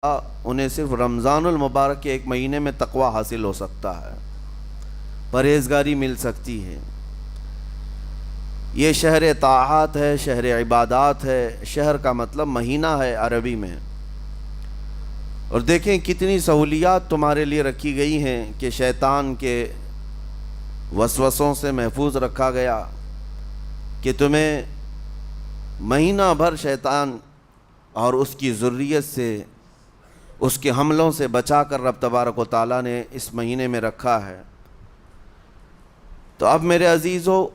انہیں صرف رمضان المبارک کے ایک مہینے میں تقوی حاصل ہو سکتا ہے، پرہیزگاری مل سکتی ہے۔ یہ شہر طاعات ہے، شہر عبادات ہے۔ شہر کا مطلب مہینہ ہے عربی میں۔ اور دیکھیں کتنی سہولیات تمہارے لیے رکھی گئی ہیں کہ شیطان کے وسوسوں سے محفوظ رکھا گیا، کہ تمہیں مہینہ بھر شیطان اور اس کی ذریت سے، اس کے حملوں سے بچا کر رب تبارک و تعالیٰ نے اس مہینے میں رکھا ہے۔ تو اب میرے عزیزو،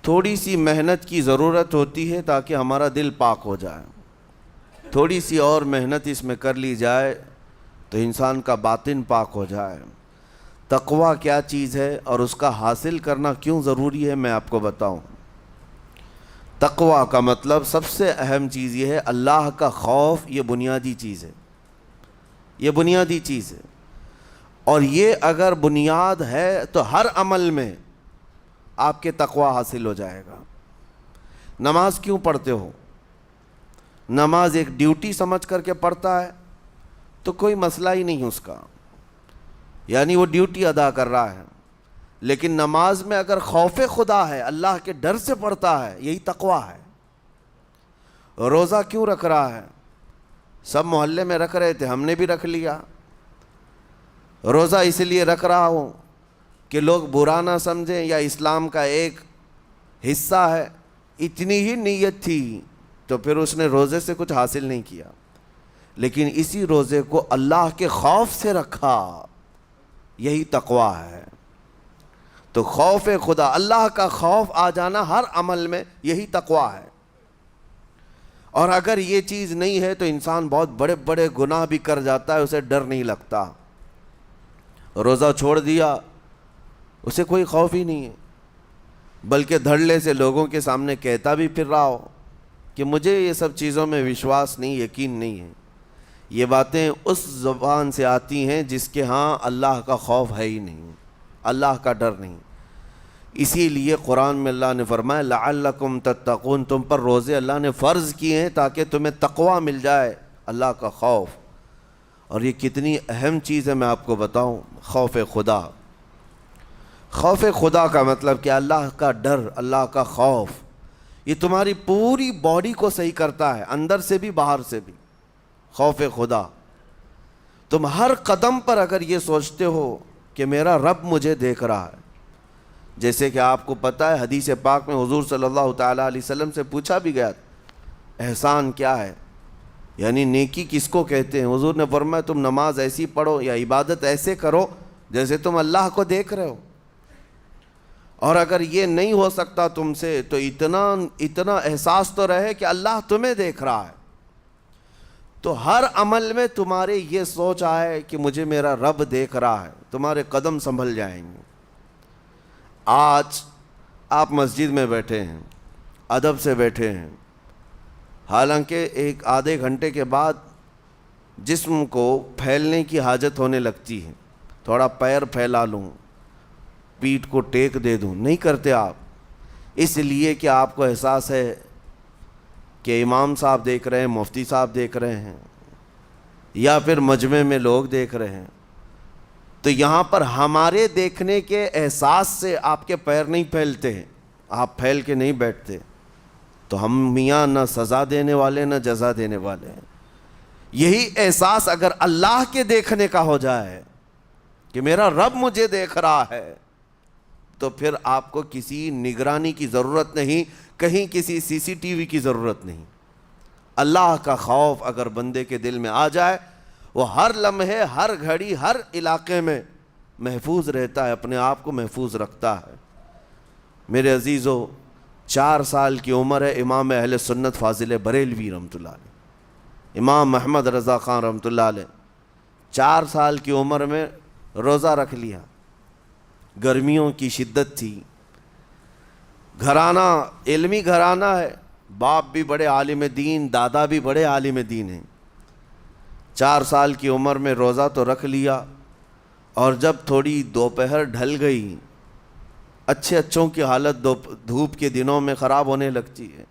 تھوڑی سی محنت کی ضرورت ہوتی ہے تاکہ ہمارا دل پاک ہو جائے۔ تھوڑی سی اور محنت اس میں کر لی جائے تو انسان کا باطن پاک ہو جائے۔ تقوی کیا چیز ہے اور اس کا حاصل کرنا کیوں ضروری ہے، میں آپ کو بتاؤں۔ تقوی کا مطلب سب سے اہم چیز یہ ہے، اللہ کا خوف۔ یہ بنیادی چیز ہے، یہ بنیادی چیز ہے۔ اور یہ اگر بنیاد ہے تو ہر عمل میں آپ کے تقوی حاصل ہو جائے گا۔ نماز کیوں پڑھتے ہو؟ نماز ایک ڈیوٹی سمجھ کر کے پڑھتا ہے تو کوئی مسئلہ ہی نہیں اس کا، یعنی وہ ڈیوٹی ادا کر رہا ہے۔ لیکن نماز میں اگر خوف خدا ہے، اللہ کے ڈر سے پڑھتا ہے، یہی تقوی ہے۔ روزہ کیوں رکھ رہا ہے؟ سب محلے میں رکھ رہے تھے، ہم نے بھی رکھ لیا۔ روزہ اس لیے رکھ رہا ہوں کہ لوگ برا نہ سمجھیں، یا اسلام کا ایک حصہ ہے۔ اتنی ہی نیت تھی تو پھر اس نے روزے سے کچھ حاصل نہیں کیا، لیکن اسی روزے کو اللہ کے خوف سے رکھا، یہی تقوی ہے۔ تو خوف خدا، اللہ کا خوف آ جانا ہر عمل میں، یہی تقوی ہے۔ اور اگر یہ چیز نہیں ہے تو انسان بہت بڑے بڑے گناہ بھی کر جاتا ہے، اسے ڈر نہیں لگتا۔ روزہ چھوڑ دیا، اسے کوئی خوف ہی نہیں ہے، بلکہ دھڑلے سے لوگوں کے سامنے کہتا بھی پھر رہا ہو کہ مجھے یہ سب چیزوں میں وشواس نہیں، یقین نہیں ہے۔ یہ باتیں اس زبان سے آتی ہیں جس کے ہاں اللہ کا خوف ہے ہی نہیں، اللہ کا ڈر نہیں۔ اسی لیے قرآن میں اللہ نے فرمایا لعلکم تتقون، تم پر روزے اللہ نے فرض کیے ہیں تاکہ تمہیں تقوی مل جائے، اللہ کا خوف۔ اور یہ کتنی اہم چیز ہے میں آپ کو بتاؤں، خوف خدا۔ خوف خدا کا مطلب کہ اللہ کا ڈر، اللہ کا خوف، یہ تمہاری پوری باڈی کو صحیح کرتا ہے، اندر سے بھی باہر سے بھی۔ خوف خدا، تم ہر قدم پر اگر یہ سوچتے ہو کہ میرا رب مجھے دیکھ رہا ہے، جیسے کہ آپ کو پتہ ہے حدیث پاک میں حضور صلی اللہ تعالیٰ علیہ وسلم سے پوچھا بھی گیا احسان کیا ہے، یعنی نیکی کس کو کہتے ہیں؟ حضور نے فرمایا تم نماز ایسی پڑھو یا عبادت ایسے کرو جیسے تم اللہ کو دیکھ رہے ہو۔ اور اگر یہ نہیں ہو سکتا تم سے تو اتنا احساس تو رہے کہ اللہ تمہیں دیکھ رہا ہے۔ تو ہر عمل میں تمہارے یہ سوچ آئے کہ مجھے میرا رب دیکھ رہا ہے، تمہارے قدم سنبھل جائیں گے۔ آج آپ مسجد میں بیٹھے ہیں، ادب سے بیٹھے ہیں، حالانکہ ایک آدھے گھنٹے کے بعد جسم کو پھیلنے کی حاجت ہونے لگتی ہے، تھوڑا پیر پھیلا لوں، پیٹھ کو ٹیک دے دوں، نہیں کرتے آپ، اس لیے کہ آپ کو احساس ہے کہ امام صاحب دیکھ رہے ہیں، مفتی صاحب دیکھ رہے ہیں، یا پھر مجمع میں لوگ دیکھ رہے ہیں۔ تو یہاں پر ہمارے دیکھنے کے احساس سے آپ کے پیر نہیں پھیلتے ہیں، آپ پھیل کے نہیں بیٹھتے۔ تو ہم میاں نہ سزا دینے والے نہ جزا دینے والے ہیں۔ یہی احساس اگر اللہ کے دیکھنے کا ہو جائے کہ میرا رب مجھے دیکھ رہا ہے، تو پھر آپ کو کسی نگرانی کی ضرورت نہیں، کہیں کسی سی سی ٹی وی کی ضرورت نہیں۔ اللہ کا خوف اگر بندے کے دل میں آ جائے، وہ ہر لمحے، ہر گھڑی، ہر علاقے میں محفوظ رہتا ہے، اپنے آپ کو محفوظ رکھتا ہے۔ میرے عزیزو، 4 سال کی عمر ہے امام اہل سنت فاضل بریلوی رحمۃ اللہ علیہ، امام محمد رضا خان رحمۃ اللہ علیہ، 4 سال کی عمر میں روزہ رکھ لیا۔ گرمیوں کی شدت تھی، گھرانہ علمی گھرانہ ہے، باپ بھی بڑے عالم دین، دادا بھی بڑے عالم دین ہیں۔ 4 سال کی عمر میں روزہ تو رکھ لیا، اور جب تھوڑی دوپہر ڈھل گئی، اچھوں کی حالت دھوپ کے دنوں میں خراب ہونے لگتی ہے،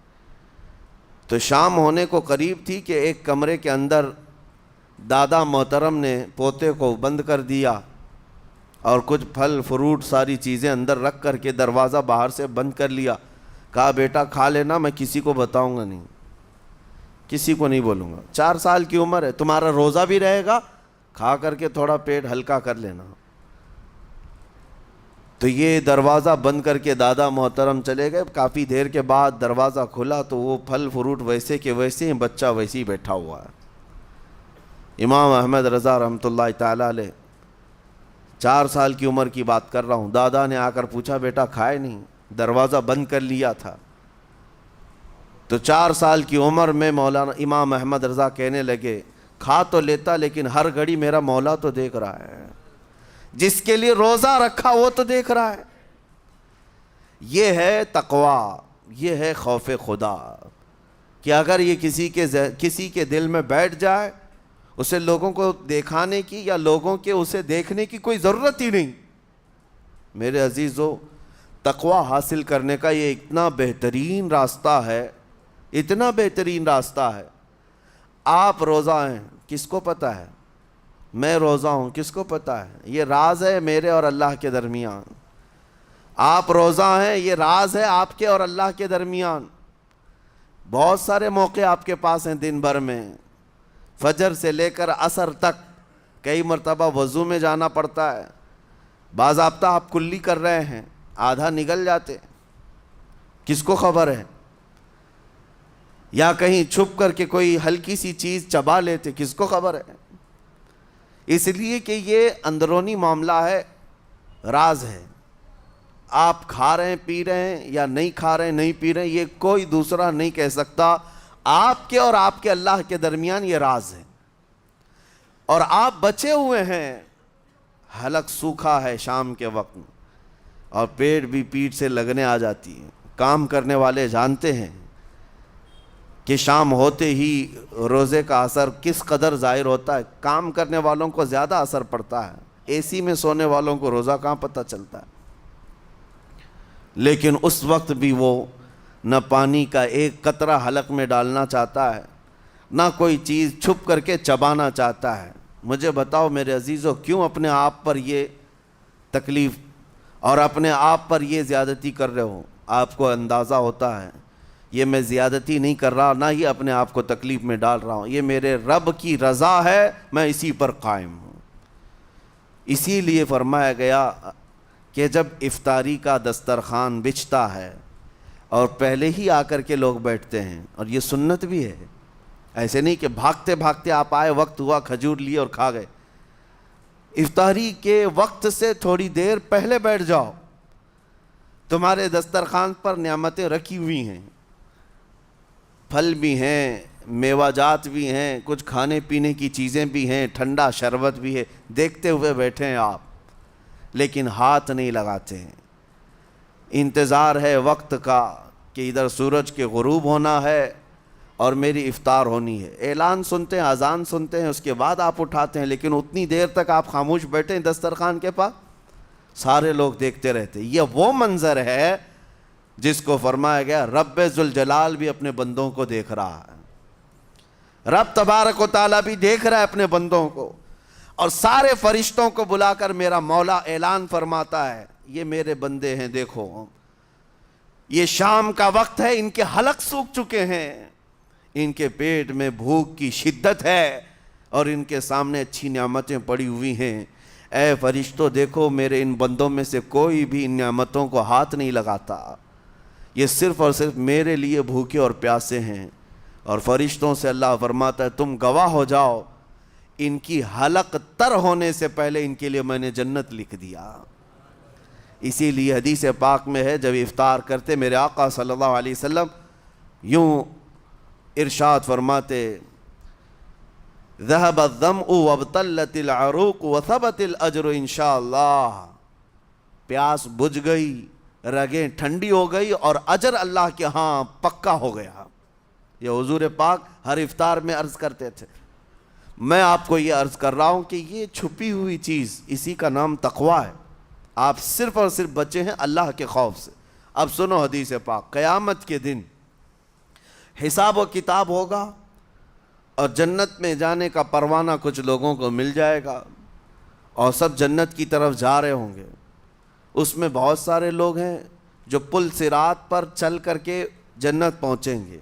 تو شام ہونے کو قریب تھی کہ ایک کمرے کے اندر دادا محترم نے پوتے کو بند کر دیا اور کچھ پھل فروٹ ساری چیزیں اندر رکھ کر کے دروازہ باہر سے بند کر لیا. کہا بیٹا کھا لینا، میں کسی کو بتاؤں گا نہیں، کسی کو نہیں بولوں گا. 4 سال کی عمر ہے، تمہارا روزہ بھی رہے گا، کھا کر کے تھوڑا پیٹ ہلکا کر لینا. تو یہ دروازہ بند کر کے دادا محترم چلے گئے. کافی دیر کے بعد دروازہ کھلا تو وہ پھل فروٹ ویسے کے ویسے ہیں، بچہ ویسے ہی بیٹھا ہوا ہے. امام احمد رضا رحمۃ اللہ تعالیٰ علیہ، 4 سال کی عمر کی بات کر رہا ہوں. دادا نے آ کر پوچھا بیٹا کھائے نہیں؟ دروازہ بند کر لیا تھا. تو 4 سال کی عمر میں مولانا امام احمد رضا کہنے لگے کھا تو لیتا لیکن ہر گھڑی میرا مولا تو دیکھ رہا ہے، جس کے لیے روزہ رکھا وہ تو دیکھ رہا ہے. یہ ہے تقویٰ، یہ ہے خوف خدا، کہ اگر یہ کسی کے دل میں بیٹھ جائے، اسے لوگوں کو دکھانے کی یا لوگوں کے اسے دیکھنے کی کوئی ضرورت ہی نہیں. میرے عزیزو، تقویٰ حاصل کرنے کا یہ اتنا بہترین راستہ ہے، اتنا بہترین راستہ ہے. آپ روزہ ہیں، کس کو پتہ ہے؟ میں روزہ ہوں، کس کو پتہ ہے؟ یہ راز ہے میرے اور اللہ کے درمیان. آپ روزہ ہیں، یہ راز ہے آپ کے اور اللہ کے درمیان. بہت سارے موقع آپ کے پاس ہیں دن بھر میں، فجر سے لے کر عصر تک. کئی مرتبہ وضو میں جانا پڑتا ہے، باضابطہ آپ کلی کر رہے ہیں، آدھا نگل جاتے، کس کو خبر ہے؟ یا کہیں چھپ کر کے کوئی ہلکی سی چیز چبا لیتے، کس کو خبر ہے؟ اس لیے کہ یہ اندرونی معاملہ ہے، راز ہے. آپ کھا رہے ہیں پی رہے ہیں یا نہیں کھا رہے ہیں نہیں پی رہے ہیں، یہ کوئی دوسرا نہیں کہہ سکتا. آپ کے اور آپ کے اللہ کے درمیان یہ راز ہے. اور آپ بچے ہوئے ہیں، حلق سوکھا ہے شام کے وقت میں، اور پیٹ بھی پیٹ سے لگنے آ جاتی ہے. کام کرنے والے جانتے ہیں کہ شام ہوتے ہی روزے کا اثر کس قدر ظاہر ہوتا ہے. کام کرنے والوں کو زیادہ اثر پڑتا ہے، اے سی میں سونے والوں کو روزہ کہاں پتہ چلتا ہے. لیکن اس وقت بھی وہ نہ پانی کا ایک قطرہ حلق میں ڈالنا چاہتا ہے، نہ کوئی چیز چھپ کر کے چبانا چاہتا ہے. مجھے بتاؤ میرے عزیزو، کیوں اپنے آپ پر یہ تکلیف اور اپنے آپ پر یہ زیادتی کر رہے ہو؟ آپ کو اندازہ ہوتا ہے یہ میں زیادتی نہیں کر رہا، نہ ہی اپنے آپ کو تکلیف میں ڈال رہا ہوں، یہ میرے رب کی رضا ہے، میں اسی پر قائم ہوں. اسی لیے فرمایا گیا کہ جب افطاری کا دسترخوان بچھتا ہے اور پہلے ہی آ کر کے لوگ بیٹھتے ہیں، اور یہ سنت بھی ہے، ایسے نہیں کہ بھاگتے بھاگتے آپ آئے، وقت ہوا کھجور لیے اور کھا گئے. افطاری کے وقت سے تھوڑی دیر پہلے بیٹھ جاؤ. تمہارے دسترخوان پر نعمتیں رکھی ہوئی ہیں، پھل بھی ہیں، میوہ جات بھی ہیں، کچھ کھانے پینے کی چیزیں بھی ہیں، ٹھنڈا شربت بھی ہے. دیکھتے ہوئے بیٹھے ہیں آپ، لیکن ہاتھ نہیں لگاتے ہیں. انتظار ہے وقت کا کہ ادھر سورج کے غروب ہونا ہے اور میری افطار ہونی ہے. اعلان سنتے ہیں، اذان سنتے ہیں، اس کے بعد آپ اٹھاتے ہیں. لیکن اتنی دیر تک آپ خاموش بیٹھے ہیں دسترخوان کے پاس، سارے لوگ دیکھتے رہتے. یہ وہ منظر ہے جس کو فرمایا گیا رب ذوالجلال بھی اپنے بندوں کو دیکھ رہا ہے. رب تبارک و تعالیٰ بھی دیکھ رہا ہے اپنے بندوں کو، اور سارے فرشتوں کو بلا کر میرا مولا اعلان فرماتا ہے یہ میرے بندے ہیں، دیکھو یہ شام کا وقت ہے، ان کے حلق سوکھ چکے ہیں، ان کے پیٹ میں بھوک کی شدت ہے اور ان کے سامنے اچھی نعمتیں پڑی ہوئی ہیں. اے فرشتوں دیکھو میرے ان بندوں میں سے کوئی بھی ان نعمتوں کو ہاتھ نہیں لگاتا، یہ صرف اور صرف میرے لیے بھوکے اور پیاسے ہیں. اور فرشتوں سے اللہ فرماتا ہے تم گواہ ہو جاؤ، ان کی حلق تر ہونے سے پہلے ان کے لیے میں نے جنت لکھ دیا. اسی لیے حدیث پاک میں ہے جب افطار کرتے میرے آقا صلی اللہ علیہ وسلم یوں ارشاد فرماتے ذهب الظمأ وابتلت العروق وثبت الاجر انشاءاللہ. پیاس بجھ گئی، رگیں ٹھنڈی ہو گئی، اور اجر اللہ کے ہاں پکا ہو گیا. یہ حضور پاک ہر افطار میں عرض کرتے تھے. میں آپ کو یہ عرض کر رہا ہوں کہ یہ چھپی ہوئی چیز، اسی کا نام تقویٰ ہے. آپ صرف اور صرف بچے ہیں اللہ کے خوف سے. اب سنو حدیث پاک، قیامت کے دن حساب و کتاب ہوگا اور جنت میں جانے کا پروانہ کچھ لوگوں کو مل جائے گا اور سب جنت کی طرف جا رہے ہوں گے۔ اس میں بہت سارے لوگ ہیں جو پل صراط پر چل کر کے جنت پہنچیں گے۔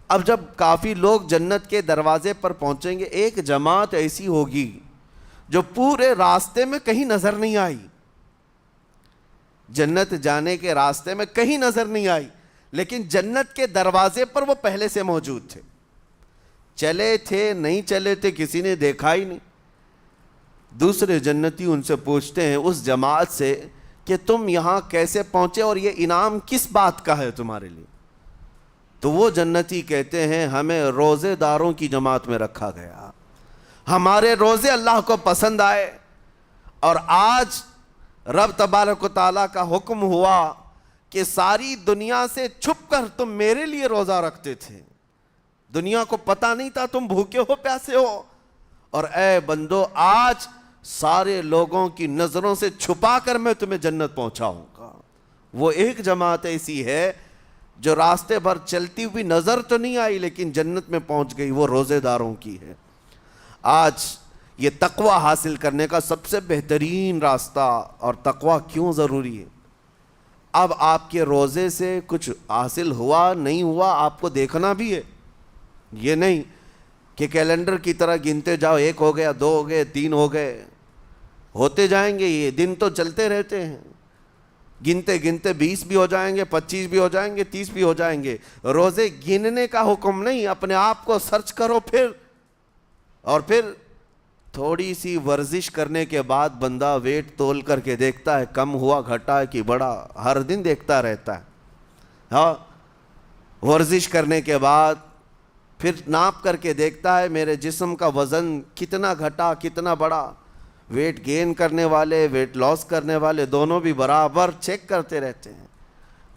اب جب کافی لوگ جنت کے دروازے پر پہنچیں گے، ایک جماعت ایسی ہوگی جو پورے راستے میں کہیں نظر نہیں آئی، جنت جانے کے راستے میں کہیں نظر نہیں آئی، لیکن جنت کے دروازے پر وہ پہلے سے موجود تھے، چلے تھے نہیں چلے تھے کسی نے دیکھا ہی نہیں۔ دوسرے جنتی ان سے پوچھتے ہیں اس جماعت سے کہ تم یہاں کیسے پہنچے اور یہ انعام کس بات کا ہے تمہارے لیے؟ تو وہ جنتی کہتے ہیں ہمیں روزے داروں کی جماعت میں رکھا گیا، ہمارے روزے اللہ کو پسند آئے، اور آج رب تبارک و تعالیٰ کا حکم ہوا کہ ساری دنیا سے چھپ کر تم میرے لیے روزہ رکھتے تھے، دنیا کو پتہ نہیں تھا تم بھوکے ہو پیاسے ہو، اور اے بندو آج سارے لوگوں کی نظروں سے چھپا کر میں تمہیں جنت پہنچاؤں گا۔ وہ ایک جماعت ایسی ہے جو راستے بھر چلتی ہوئی نظر تو نہیں آئی لیکن جنت میں پہنچ گئی، وہ روزے داروں کی ہے۔ آج یہ تقوی حاصل کرنے کا سب سے بہترین راستہ، اور تقوی کیوں ضروری ہے؟ اب آپ کے روزے سے کچھ حاصل ہوا نہیں ہوا آپ کو دیکھنا بھی ہے، یہ نہیں کہ کیلنڈر کی طرح گنتے جاؤ، 1 ہو گیا، 2 ہو گئے، 3 ہو گئے، ہوتے جائیں گے، یہ دن تو چلتے رہتے ہیں، گنتے گنتے 20 بھی ہو جائیں گے، 25 بھی ہو جائیں گے، 30 بھی ہو جائیں گے۔ روزے گننے کا حکم نہیں، اپنے آپ کو سرچ کرو پھر تھوڑی سی ورزش کرنے کے بعد بندہ ویٹ تول کر کے دیکھتا ہے کم ہوا گھٹا ہے کہ بڑا، ہر دن دیکھتا رہتا ہے۔ ہاں، ورزش کرنے کے بعد پھر ناپ کر کے دیکھتا ہے میرے جسم کا وزن کتنا گھٹا کتنا بڑا۔ ویٹ گین کرنے والے ویٹ لاس کرنے والے دونوں بھی برابر چیک کرتے رہتے ہیں۔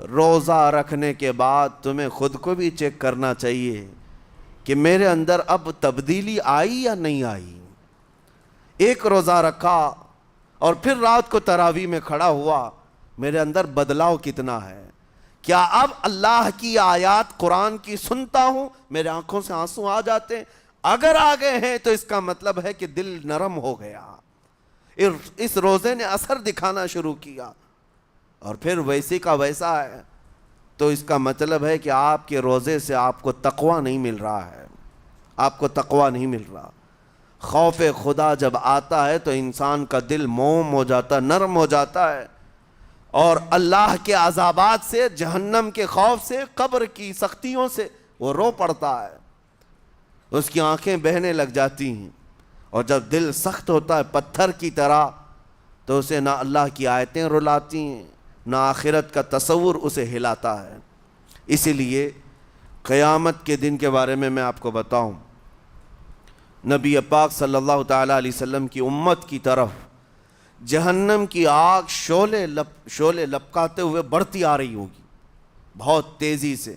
روزہ رکھنے کے بعد تمہیں خود کو بھی چیک کرنا چاہیے کہ میرے اندر اب تبدیلی آئی یا نہیں آئی۔ ایک روزہ رکھا اور پھر رات کو تراویح میں کھڑا ہوا، میرے اندر بدلاؤ کتنا ہے؟ کیا اب اللہ کی آیات قرآن کی سنتا ہوں، میرے آنکھوں سے آنسو آ جاتے ہیں؟ اگر آ گئے ہیں تو اس کا مطلب ہے کہ دل نرم ہو گیا، اس روزے نے اثر دکھانا شروع کیا، اور پھر ویسے کا ویسا ہے، تو اس کا مطلب ہے کہ آپ کے روزے سے آپ کو تقوی نہیں مل رہا ہے، آپ کو تقوی نہیں مل رہا۔ خوف خدا جب آتا ہے تو انسان کا دل موم ہو جاتا، نرم ہو جاتا ہے، اور اللہ کے عذابات سے، جہنم کے خوف سے، قبر کی سختیوں سے وہ رو پڑتا ہے، اس کی آنکھیں بہنے لگ جاتی ہیں، اور جب دل سخت ہوتا ہے پتھر کی طرح تو اسے نہ اللہ کی آیتیں رلاتی ہیں نہ آخرت کا تصور اسے ہلاتا ہے۔ اسی لیے قیامت کے دن کے بارے میں آپ کو بتاؤں، نبی پاک صلی اللہ تعالیٰ علیہ وسلم کی امت کی طرف جہنم کی آگ شعلے لپکاتے ہوئے بڑھتی آ رہی ہوگی، بہت تیزی سے،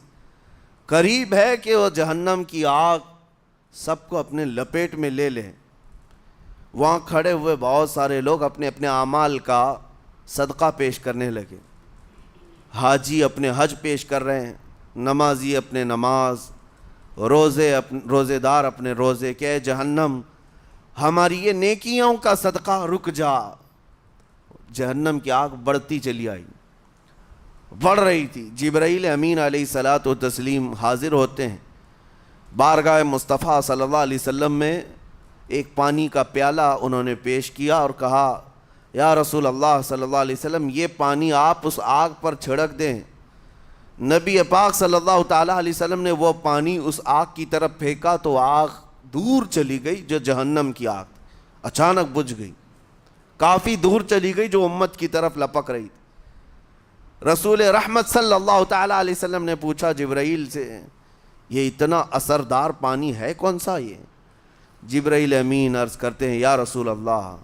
قریب ہے کہ وہ جہنم کی آگ سب کو اپنے لپیٹ میں لے لیں۔ وہاں کھڑے ہوئے بہت سارے لوگ اپنے اپنے اعمال کا صدقہ پیش کرنے لگے، حاجی اپنے حج پیش کر رہے ہیں، نمازی اپنے نماز، روزے دار اپنے روزے، کہ اے جہنم ہماری یہ نیکیوں کا صدقہ رک جا۔ جہنم کی آگ بڑھتی چلی آئی، بڑھ رہی تھی۔ جبرائیل امین علیہ الصلاۃ والتسلیم حاضر ہوتے ہیں بارگاہ مصطفیٰ صلی اللہ علیہ وسلم میں، ایک پانی کا پیالہ انہوں نے پیش کیا اور کہا یا رسول اللہ صلی اللہ علیہ وسلم یہ پانی آپ اس آگ پر چھڑک دیں۔ نبی پاک صلی اللہ تعالیٰ علیہ وسلم نے وہ پانی اس آگ کی طرف پھینکا تو آگ دور چلی گئی، جو جہنم کی آگ اچانک بجھ گئی، کافی دور چلی گئی جو امت کی طرف لپک رہی تھی۔ رسول رحمت صلی اللہ تعالیٰ علیہ وسلم نے پوچھا جبرائیل سے یہ اتنا اثردار پانی ہے کون سا؟ یہ جبرائیل امین عرض کرتے ہیں یا رسول اللہ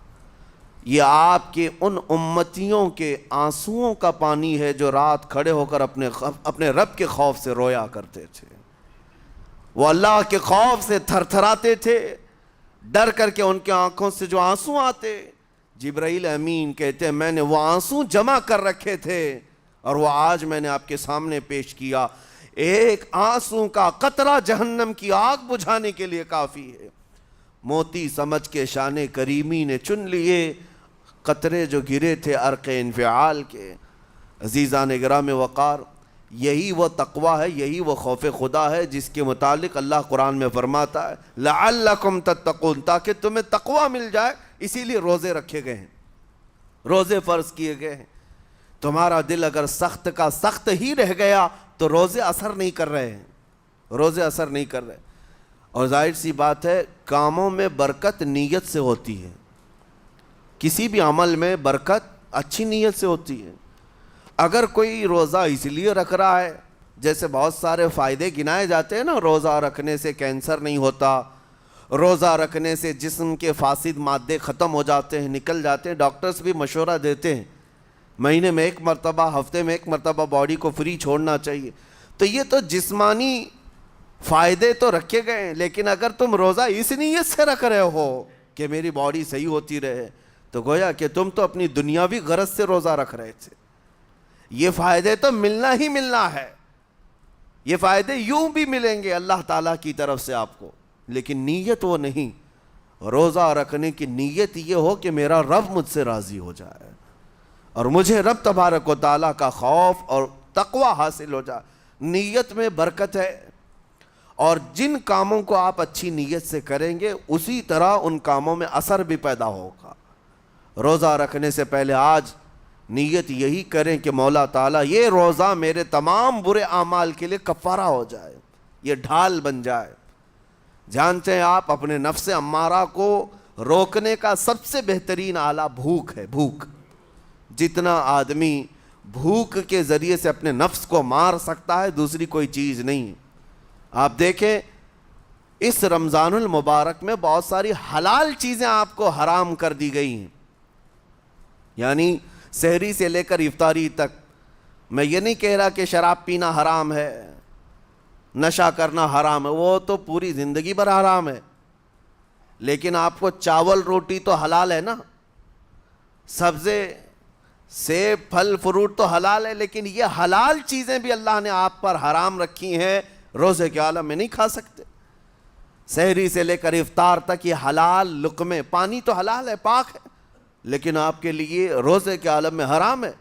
یہ آپ کے ان امتیوں کے آنسوؤں کا پانی ہے جو رات کھڑے ہو کر اپنے رب کے خوف سے رویا کرتے تھے، وہ اللہ کے خوف سے تھر تھراتے تھے، ڈر کر کے ان کے آنکھوں سے جو آنسو آتے۔ جبرائیل امین کہتے ہیں میں نے وہ آنسو جمع کر رکھے تھے اور وہ آج میں نے آپ کے سامنے پیش کیا۔ ایک آنسو کا قطرہ جہنم کی آگ بجھانے کے لیے کافی ہے۔ موتی سمجھ کے شان کریمی نے چن لیے قطرے جو گرے تھے عرق انفعال کے۔ عزیزان گرام وقار، یہی وہ تقوی ہے، یہی وہ خوف خدا ہے جس کے متعلق اللہ قرآن میں فرماتا ہے لعلکم تتقون، تاکہ تمہیں تقوی مل جائے، اسی لیے روزے رکھے گئے ہیں، روزے فرض کیے گئے ہیں۔ تمہارا دل اگر سخت کا سخت ہی رہ گیا تو روزے اثر نہیں کر رہے ہیں، روزے اثر نہیں کر رہے۔ اور ظاہر سی بات ہے کاموں میں برکت نیت سے ہوتی ہے، کسی بھی عمل میں برکت اچھی نیت سے ہوتی ہے۔ اگر کوئی روزہ اس لیے رکھ رہا ہے، جیسے بہت سارے فائدے گنائے جاتے ہیں نا، روزہ رکھنے سے کینسر نہیں ہوتا، روزہ رکھنے سے جسم کے فاسد مادے ختم ہو جاتے ہیں، نکل جاتے ہیں، ڈاکٹرز بھی مشورہ دیتے ہیں مہینے میں ایک مرتبہ، ہفتے میں ایک مرتبہ باڈی کو فری چھوڑنا چاہیے۔ تو یہ تو جسمانی فائدے تو رکھے گئے ہیں، لیکن اگر تم روزہ اس نیت سے رکھ رہے ہو کہ میری باڈی صحیح ہوتی رہے، تو گویا کہ تم تو اپنی دنیاوی غرض سے روزہ رکھ رہے تھے۔ یہ فائدے تو ملنا ہی ملنا ہے، یہ فائدے یوں بھی ملیں گے اللہ تعالیٰ کی طرف سے آپ کو، لیکن نیت وہ نہیں۔ روزہ رکھنے کی نیت یہ ہو کہ میرا رب مجھ سے راضی ہو جائے اور مجھے رب تبارک و تعالیٰ کا خوف اور تقوی حاصل ہو جائے۔ نیت میں برکت ہے، اور جن کاموں کو آپ اچھی نیت سے کریں گے اسی طرح ان کاموں میں اثر بھی پیدا ہوگا۔ روزہ رکھنے سے پہلے آج نیت یہی کریں کہ مولا تعالیٰ یہ روزہ میرے تمام برے اعمال کے لیے کفارہ ہو جائے، یہ ڈھال بن جائے۔ جانتے ہیں آپ اپنے نفس امارہ کو روکنے کا سب سے بہترین آلہ بھوک ہے، بھوک۔ جتنا آدمی بھوک کے ذریعے سے اپنے نفس کو مار سکتا ہے دوسری کوئی چیز نہیں۔ آپ دیکھیں اس رمضان المبارک میں بہت ساری حلال چیزیں آپ کو حرام کر دی گئی ہیں، یعنی سحری سے لے کر افطاری تک۔ میں یہ نہیں کہہ رہا کہ شراب پینا حرام ہے، نشہ کرنا حرام ہے، وہ تو پوری زندگی بھر حرام ہے، لیکن آپ کو چاول روٹی تو حلال ہے نا، سبزے سیب پھل فروٹ تو حلال ہے، لیکن یہ حلال چیزیں بھی اللہ نے آپ پر حرام رکھی ہیں، روزے کے عالم میں نہیں کھا سکتے۔ سحری سے لے کر افطار تک یہ حلال لقمے، پانی تو حلال ہے، پاک ہے، لیکن آپ کے لیے روزے کے عالم میں حرام ہے۔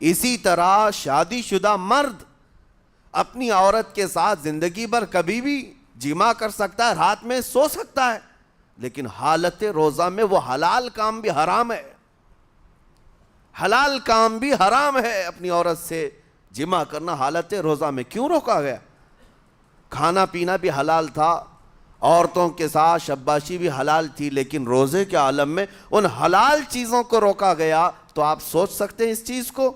اسی طرح شادی شدہ مرد اپنی عورت کے ساتھ زندگی بھر کبھی بھی جمع کر سکتا ہے، رات میں سو سکتا ہے، لیکن حالت روزہ میں وہ حلال کام بھی حرام ہے، حلال کام بھی حرام ہے۔ اپنی عورت سے جمع کرنا حالت روزہ میں کیوں روکا گیا؟ کھانا پینا بھی حلال تھا، عورتوں کے ساتھ شباشی بھی حلال تھی، لیکن روزے کے عالم میں ان حلال چیزوں کو روکا گیا۔ تو آپ سوچ سکتے ہیں اس چیز کو،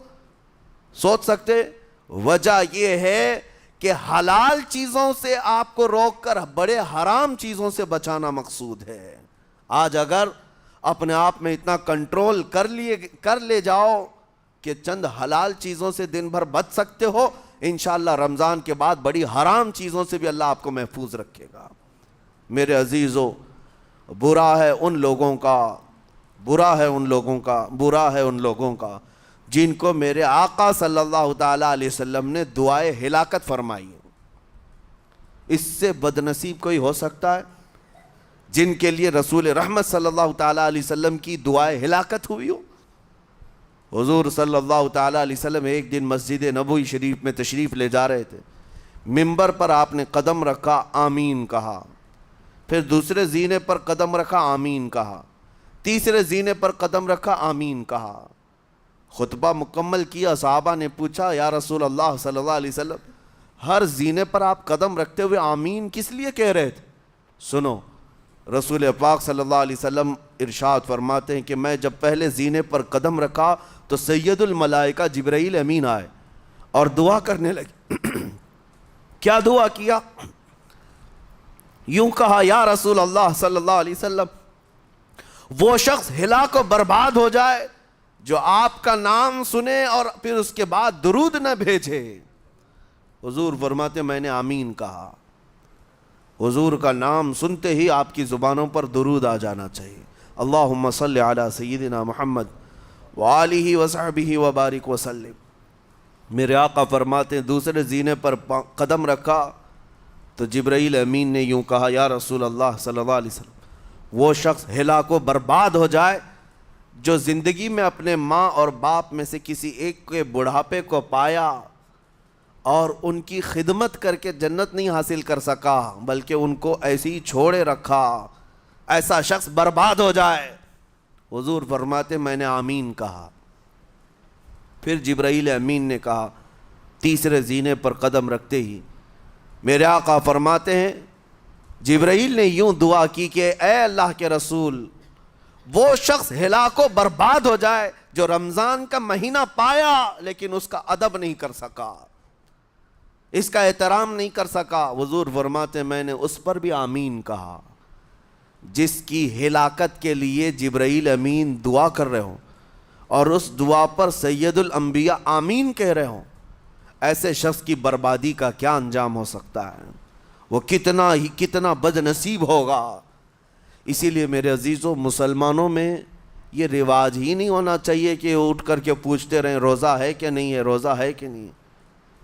سوچ سکتے؟ وجہ یہ ہے کہ حلال چیزوں سے آپ کو روک کر بڑے حرام چیزوں سے بچانا مقصود ہے۔ آج اگر اپنے آپ میں اتنا کنٹرول کر لے جاؤ کہ چند حلال چیزوں سے دن بھر بچ سکتے ہو، انشاءاللہ رمضان کے بعد بڑی حرام چیزوں سے بھی اللہ آپ کو محفوظ رکھے گا۔ میرے عزیزو، برا ہے ان لوگوں کا جن کو میرے آقا صلی اللہ تعالیٰ علیہ وسلم نے دعائے ہلاکت فرمائی۔ اس سے بدنصیب کوئی ہو سکتا ہے؟ جن کے لیے رسول رحمت صلی اللہ تعالیٰ علیہ وسلم کی دعائے ہلاکت ہوئی ہو۔ حضور صلی اللہ تعالیٰ علیہ وسلم ایک دن مسجد نبوی شریف میں تشریف لے جا رہے تھے، منبر پر آپ نے قدم رکھا، آمین کہا، پھر دوسرے زینے پر قدم رکھا، آمین کہا، تیسرے زینے پر قدم رکھا، آمین کہا۔ خطبہ مکمل کیا، صحابہ نے پوچھا یا رسول اللہ صلی اللہ علیہ وسلم ہر زینے پر آپ قدم رکھتے ہوئے آمین کس لیے کہہ رہے تھے؟ سنو، رسول پاک صلی اللہ علیہ وسلم ارشاد فرماتے ہیں کہ میں جب پہلے زینے پر قدم رکھا تو سید الملائکہ جبرائیل امین آئے اور دعا کرنے لگے۔ کیا دعا کیا؟ یوں کہا، یا رسول اللہ صلی اللہ علیہ وسلم وہ شخص ہلاک و برباد ہو جائے جو آپ کا نام سنے اور پھر اس کے بعد درود نہ بھیجے۔ حضور فرماتے میں نے آمین کہا۔ حضور کا نام سنتے ہی آپ کی زبانوں پر درود آ جانا چاہیے۔ اللہم صلی علی سیدنا محمد وآلہ وصحبہ وبارک وسلم۔ میرے آقا فرماتے ہیں دوسرے زینے پر قدم رکھا تو جبرائیل امین نے یوں کہا یا رسول اللہ صلی اللہ علیہ وسلم وہ شخص ہلاک و برباد ہو جائے جو زندگی میں اپنے ماں اور باپ میں سے کسی ایک کے بڑھاپے کو پایا اور ان کی خدمت کر کے جنت نہیں حاصل کر سکا بلکہ ان کو ایسے ہی چھوڑے رکھا، ایسا شخص برباد ہو جائے۔ حضور فرماتے میں نے آمین کہا۔ پھر جبرائیل امین نے کہا تیسرے زینے پر قدم رکھتے ہی میرے آقا فرماتے ہیں جبرائیل نے یوں دعا کی کہ اے اللہ کے رسول وہ شخص ہلاک و برباد ہو جائے جو رمضان کا مہینہ پایا لیکن اس کا ادب نہیں کر سکا، اس کا احترام نہیں کر سکا۔ حضور فرماتے میں نے اس پر بھی آمین کہا۔ جس کی ہلاکت کے لیے جبرائیل امین دعا کر رہے ہوں اور اس دعا پر سید الانبیاء آمین کہہ رہے ہوں، ایسے شخص کی بربادی کا کیا انجام ہو سکتا ہے؟ وہ کتنا بد نصیب ہوگا۔ اسی لیے میرے عزیزوں مسلمانوں میں یہ رواج ہی نہیں ہونا چاہیے کہ اٹھ کر کے پوچھتے رہیں روزہ ہے کہ نہیں ہے، روزہ ہے کہ نہیں ہے۔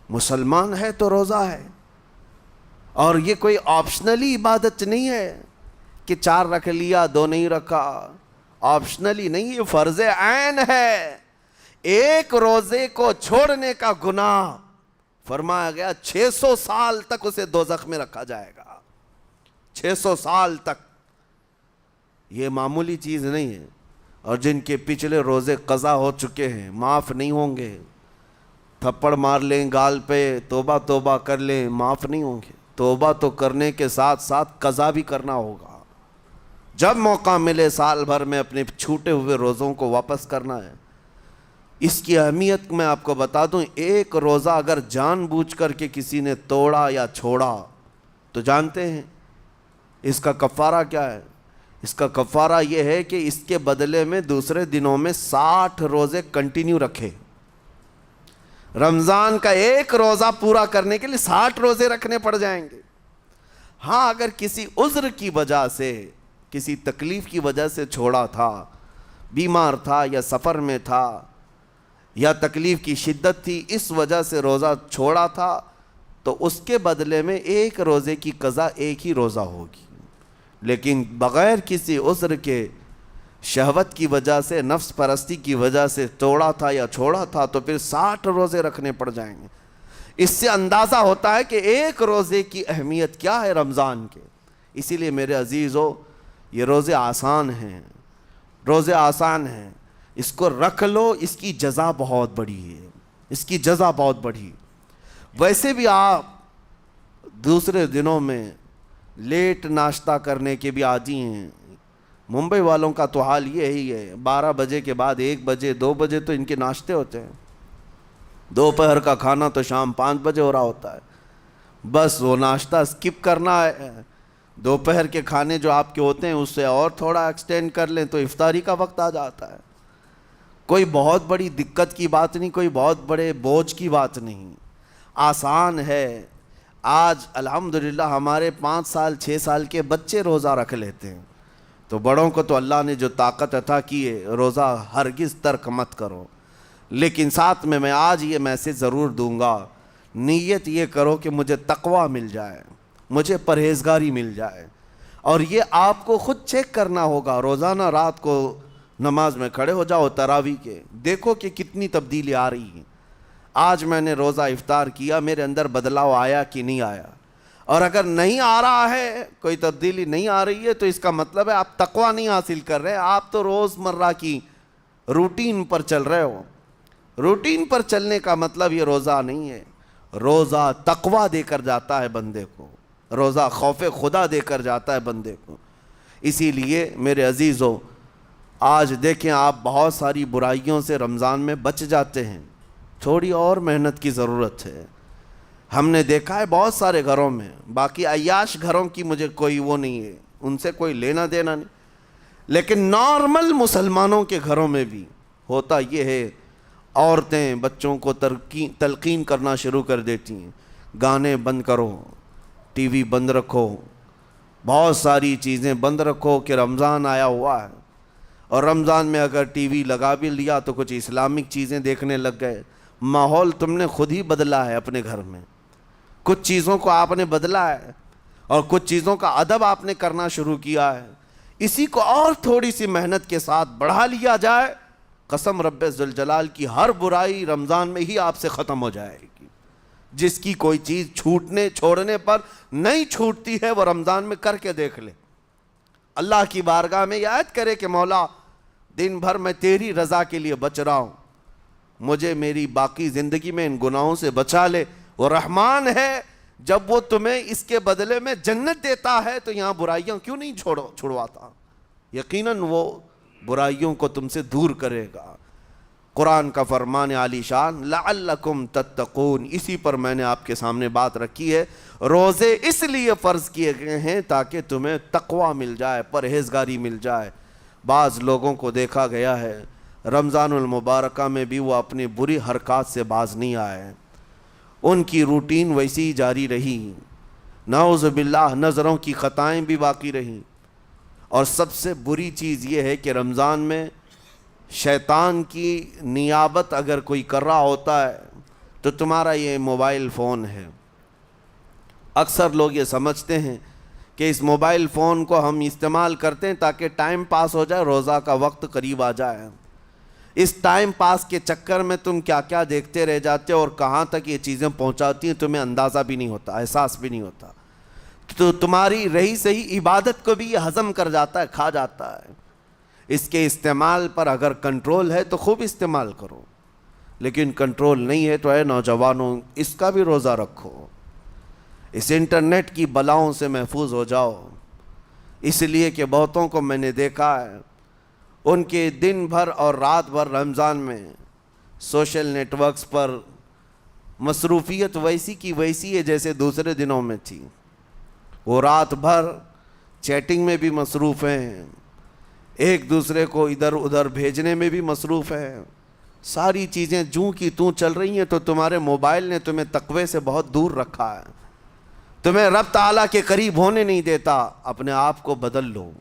مسلمان ہے تو روزہ ہے، اور یہ کوئی آپشنلی عبادت نہیں ہے کہ 4 رکھ لیا 2 نہیں رکھا، آپشنلی نہیں، یہ فرض عین ہے۔ ایک روزے کو چھوڑنے کا گناہ فرمایا گیا 600 سال تک اسے دوزخ میں رکھا جائے گا، 600 سال تک۔ یہ معمولی چیز نہیں ہے، اور جن کے پچھلے روزے قضا ہو چکے ہیں معاف نہیں ہوں گے، تھپڑ مار لیں گال پہ، توبہ توبہ کر لیں، معاف نہیں ہوں گے۔ توبہ تو کرنے کے ساتھ ساتھ قضا بھی کرنا ہوگا، جب موقع ملے سال بھر میں اپنے چھوٹے ہوئے روزوں کو واپس کرنا ہے۔ اس کی اہمیت میں آپ کو بتا دوں، ایک روزہ اگر جان بوجھ کر کے کسی نے توڑا یا چھوڑا تو جانتے ہیں اس کا کفارہ کیا ہے؟ اس کا کفارہ یہ ہے کہ اس کے بدلے میں دوسرے دنوں میں 60 روزے کنٹینیو رکھے۔ رمضان کا ایک روزہ پورا کرنے کے لیے 60 روزے رکھنے پڑ جائیں گے۔ ہاں اگر کسی عذر کی وجہ سے، کسی تکلیف کی وجہ سے چھوڑا تھا، بیمار تھا یا سفر میں تھا یا تکلیف کی شدت تھی، اس وجہ سے روزہ چھوڑا تھا، تو اس کے بدلے میں ایک روزے کی قضا ایک ہی روزہ ہوگی۔ لیکن بغیر کسی عذر کے، شہوت کی وجہ سے، نفس پرستی کی وجہ سے توڑا تھا یا چھوڑا تھا تو پھر 60 روزے رکھنے پڑ جائیں گے۔ اس سے اندازہ ہوتا ہے کہ ایک روزے کی اہمیت کیا ہے رمضان کے۔ اسی لیے میرے عزیزو یہ روزے آسان ہیں، روزے آسان ہیں، اس کو رکھ لو، اس کی جزا بہت بڑی ہے، اس کی جزا بہت بڑی۔ ویسے بھی آپ دوسرے دنوں میں لیٹ ناشتہ کرنے کے بھی عادی ہیں۔ ممبئی والوں کا تو حال یہ ہی ہے، 12 بجے کے بعد 1 بجے 2 بجے تو ان کے ناشتے ہوتے ہیں، دوپہر کا کھانا تو شام 5 بجے ہو رہا ہوتا ہے۔ بس وہ ناشتہ سکپ کرنا ہے، دوپہر کے کھانے جو آپ کے ہوتے ہیں اس سے اور تھوڑا ایکسٹینڈ کر لیں تو افطاری کا وقت آ جاتا ہے۔ کوئی بہت بڑی دقت کی بات نہیں، کوئی بہت بڑے بوجھ کی بات نہیں، آسان ہے۔ آج الحمدللہ ہمارے 5 سال 6 سال کے بچے روزہ رکھ لیتے ہیں، تو بڑوں کو تو اللہ نے جو طاقت عطا کی ہے، روزہ ہرگز ترک مت کرو۔ لیکن ساتھ میں آج یہ میسیج ضرور دوں گا، نیت یہ کرو کہ مجھے تقویٰ مل جائے، مجھے پرہیزگاری مل جائے، اور یہ آپ کو خود چیک کرنا ہوگا۔ روزانہ رات کو نماز میں کھڑے ہو جاؤ تراویح کے، دیکھو کہ کتنی تبدیلی آ رہی ہے۔ آج میں نے روزہ افطار کیا، میرے اندر بدلاؤ آیا کہ نہیں آیا؟ اور اگر نہیں آ رہا ہے، کوئی تبدیلی نہیں آ رہی ہے، تو اس کا مطلب ہے آپ تقویٰ نہیں حاصل کر رہے، آپ تو روز مرہ کی روٹین پر چل رہے ہو۔ روٹین پر چلنے کا مطلب یہ روزہ نہیں ہے۔ روزہ تقویٰ دے کر جاتا ہے بندے کو، روزہ خوف خدا دے کر جاتا ہے بندے کو۔ اسی لیے میرے عزیزو آج دیکھیں آپ بہت ساری برائیوں سے رمضان میں بچ جاتے ہیں، تھوڑی اور محنت کی ضرورت ہے۔ ہم نے دیکھا ہے بہت سارے گھروں میں، باقی عیاش گھروں کی مجھے کوئی وہ نہیں ہے، ان سے کوئی لینا دینا نہیں، لیکن نارمل مسلمانوں کے گھروں میں بھی ہوتا یہ ہے، عورتیں بچوں کو تلقین کرنا شروع کر دیتی ہیں، گانے بند کرو، ٹی وی بند رکھو، بہت ساری چیزیں بند رکھو کہ رمضان آیا ہوا ہے۔ اور رمضان میں اگر ٹی وی لگا بھی لیا تو کچھ اسلامک چیزیں دیکھنے لگ گئے، ماحول تم نے خود ہی بدلا ہے اپنے گھر میں، کچھ چیزوں کو آپ نے بدلا ہے اور کچھ چیزوں کا ادب آپ نے کرنا شروع کیا ہے، اسی کو اور تھوڑی سی محنت کے ساتھ بڑھا لیا جائے، قسم رب ذوالجلال کی ہر برائی رمضان میں ہی آپ سے ختم ہو جائے گی۔ جس کی کوئی چیز چھوڑنے پر نہیں چھوٹتی ہے وہ رمضان میں کر کے دیکھ لے، اللہ کی بارگاہ میں یاد کرے کہ مولا دن بھر میں تیری رضا کے لیے بچ رہا ہوں، مجھے میری باقی زندگی میں ان گناہوں سے بچا لے۔ وہ رحمان ہے، جب وہ تمہیں اس کے بدلے میں جنت دیتا ہے تو یہاں برائیاں کیوں نہیں چھڑواتا؟ یقیناً وہ برائیوں کو تم سے دور کرے گا۔ قرآن کا فرمان عالی شان لعلکم تتقون، اسی پر میں نے آپ کے سامنے بات رکھی ہے۔ روزے اس لیے فرض کیے گئے ہیں تاکہ تمہیں تقوی مل جائے، پرہیزگاری مل جائے۔ بعض لوگوں کو دیکھا گیا ہے رمضان المبارکہ میں بھی وہ اپنی بری حرکات سے باز نہیں آئے، ان کی روٹین ویسی ہی جاری رہی، نعوذ باللہ نظروں کی خطائیں بھی باقی رہیں۔ اور سب سے بری چیز یہ ہے کہ رمضان میں شیطان کی نیابت اگر کوئی کر رہا ہوتا ہے تو تمہارا یہ موبائل فون ہے۔ اکثر لوگ یہ سمجھتے ہیں کہ اس موبائل فون کو ہم استعمال کرتے ہیں تاکہ ٹائم پاس ہو جائے، روزہ کا وقت قریب آ جائے۔ اس ٹائم پاس کے چکر میں تم کیا کیا دیکھتے رہ جاتے ہو اور کہاں تک یہ چیزیں پہنچاتی ہیں تمہیں اندازہ بھی نہیں ہوتا، احساس بھی نہیں ہوتا، تو تمہاری رہی صحیح عبادت کو بھی یہ ہضم کر جاتا ہے، کھا جاتا ہے۔ اس کے استعمال پر اگر کنٹرول ہے تو خوب استعمال کرو، لیکن کنٹرول نہیں ہے تو اے نوجوانوں اس کا بھی روزہ رکھو، اس انٹرنیٹ کی بلاؤں سے محفوظ ہو جاؤ۔ اس لیے کہ بہتوں کو میں نے دیکھا ہے ان کے دن بھر اور رات بھر رمضان میں سوشل نیٹ ورکس پر مصروفیت ویسی کی ویسی ہے جیسے دوسرے دنوں میں تھی۔ وہ رات بھر چیٹنگ میں بھی مصروف ہیں، ایک دوسرے کو ادھر ادھر بھیجنے میں بھی مصروف ہیں، ساری چیزیں جوں کی توں چل رہی ہیں، تو تمہارے موبائل نے تمہیں تقوی سے بہت دور رکھا ہے، تمہیں رب تعالیٰ کے قریب ہونے نہیں دیتا۔ اپنے آپ کو بدل لو۔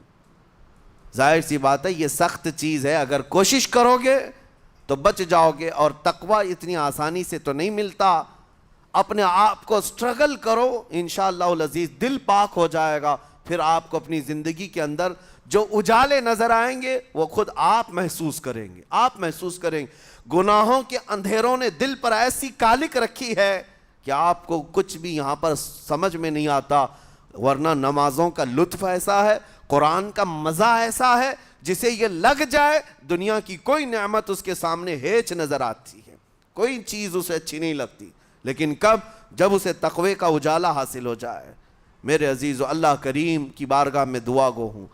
ظاہر سی بات ہے یہ سخت چیز ہے، اگر کوشش کرو گے تو بچ جاؤ گے، اور تقوی اتنی آسانی سے تو نہیں ملتا۔ اپنے آپ کو سٹرگل کرو، انشاءاللہ العزیز دل پاک ہو جائے گا، پھر آپ کو اپنی زندگی کے اندر جو اجالے نظر آئیں گے وہ خود آپ محسوس کریں گے، آپ محسوس کریں گے۔ گناہوں کے اندھیروں نے دل پر ایسی کالک رکھی ہے کہ آپ کو کچھ بھی یہاں پر سمجھ میں نہیں آتا، ورنہ نمازوں کا لطف ایسا ہے، قرآن کا مزہ ایسا ہے، جسے یہ لگ جائے دنیا کی کوئی نعمت اس کے سامنے ہیچ نظر آتی ہے، کوئی چیز اسے اچھی نہیں لگتی، لیکن کب؟ جب اسے تقوی کا اجالا حاصل ہو جائے۔ میرے عزیزو، اللہ کریم کی بارگاہ میں دعا گو ہوں،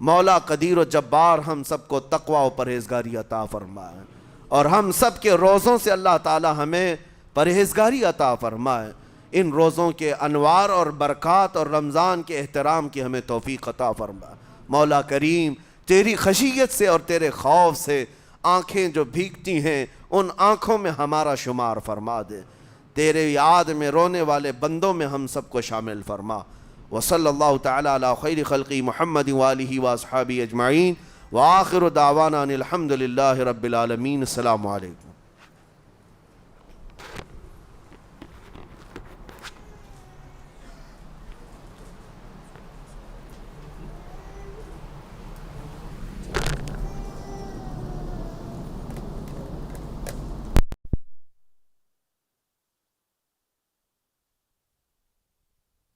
مولا قدیر و جبار ہم سب کو تقوی و پرہیزگاری عطا فرمائے، اور ہم سب کے روزوں سے اللہ تعالی ہمیں پرہیزگاری عطا فرمائے۔ ان روزوں کے انوار اور برکات اور رمضان کے احترام کی ہمیں توفیق عطا فرمائے۔ مولا کریم تیری خشیت سے اور تیرے خوف سے آنکھیں جو بھیگتی ہیں ان آنکھوں میں ہمارا شمار فرما دے، تیرے یاد میں رونے والے بندوں میں ہم سب کو شامل فرما۔ وصلی اللہ تعالی علی خیر خلقی محمد وآلہ واصحابہ اجمعین، وآخر دعوانا ان الحمد للہ رب العالمین۔ السلام علیکم۔